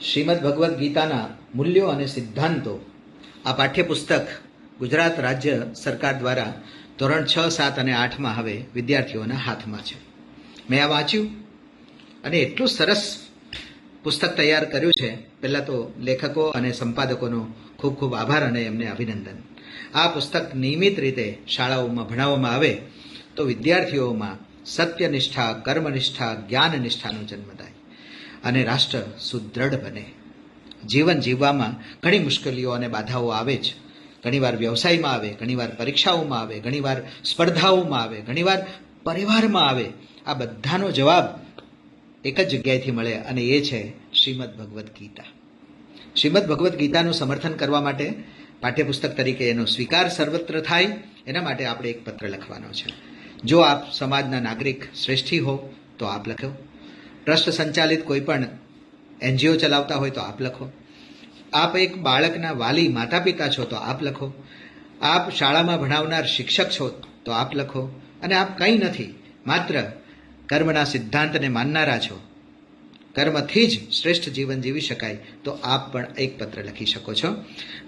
શ્રીમદ ભગવદ્ ગીતાના મૂલ્યો અને સિદ્ધાંતો આ પાઠ્યપુસ્તક ગુજરાત રાજ્ય સરકાર દ્વારા ધોરણ 6, 7 અને 8માં હવે વિદ્યાર્થીઓના હાથમાં છે. મેં આ વાંચ્યું અને એટલું સરસ પુસ્તક તૈયાર કર્યું છે. પહેલાં તો લેખકો અને સંપાદકોનો ખૂબ ખૂબ આભાર અને એમને અભિનંદન. આ પુસ્તક નિયમિત રીતે શાળાઓમાં ભણાવવામાં આવે તો વિદ્યાર્થીઓમાં સત્યનિષ્ઠા, કર્મનિષ્ઠા, જ્ઞાનનિષ્ઠાનો જન્મ થાય અને રાષ્ટ્ર સુદૃઢ બને. જીવન જીવવામાં ઘણી મુશ્કેલીઓ અને બાધાઓ આવે જ. ઘણીવાર વ્યવસાયમાં આવે, ઘણીવાર પરીક્ષાઓમાં આવે, ઘણીવાર સ્પર્ધાઓમાં આવે, ઘણીવાર પરિવારમાં આવે. આ બધાનો જવાબ એક જ જગ્યાએથી મળે અને એ છે શ્રીમદ ભગવદ્ ગીતા. શ્રીમદ ભગવદ્ ગીતાનું સમર્થન કરવા માટે પાઠ્યપુસ્તક તરીકે એનો સ્વીકાર સર્વત્ર થાય એના માટે આપણે એક પત્ર લખવાનો છે. જો આપ સમાજના નાગરિક શ્રેષ્ઠી હો તો આપ લખો. ટ્રસ્ટ સંચાલિત કોઈ પણ એનજીઓ ચલાવતા હોય તો આપ લખો. આપ એક બાળકના વાલી માતા પિતા છો તો આપ લખો. આપ શાળામાં ભણાવનાર શિક્ષક છો તો આપ લખો. અને આપ કંઈ નથી, માત્ર કર્મના સિદ્ધાંતને માનનારા છો, કર્મથી જ શ્રેષ્ઠ જીવન જીવી શકાય તો આપ પણ એક પત્ર લખી શકો છો.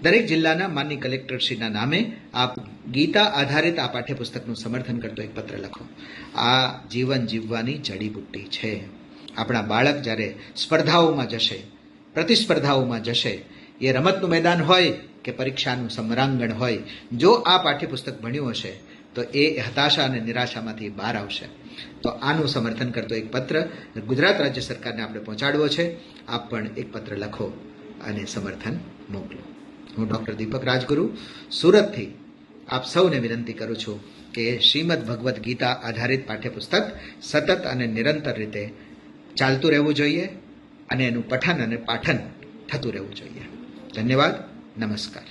દરેક જિલ્લાના માનની કલેક્ટરશ્રીના નામે આપ ગીતા આધારિત આ પાઠ્યપુસ્તકનું સમર્થન કરતો એક પત્ર લખો. આ જીવન જીવવાની જડીબુટ્ટી છે. આપણા બાળક જ્યારે સ્પર્ધાઓમાં જશે, પ્રતિસ્પર્ધાઓમાં જશે, એ રમતનું મેદાન હોય કે પરીક્ષાનું સમરાંગણ હોય, જો આ પાઠ્યપુસ્તક ભણ્યું હશે તો એ હતાશા અને નિરાશામાંથી બહાર આવશે. તો આનું સમર્થન કરતો એક પત્ર ગુજરાત રાજ્ય સરકારને આપણે પહોંચાડવો છે. આપ પણ એક પત્ર લખો અને સમર્થન મોકલો. હું ડૉક્ટર દીપક રાજગુરુ સુરતથી આપ સૌને વિનંતી કરું છું કે શ્રીમદ ભગવદ્ ગીતા આધારિત પાઠ્યપુસ્તક સતત અને નિરંતર રીતે ચાલતું રહેવું જોઈએ અને એનું પઠન અને પાઠન થતું રહેવું જોઈએ. ધન્યવાદ. નમસ્કાર.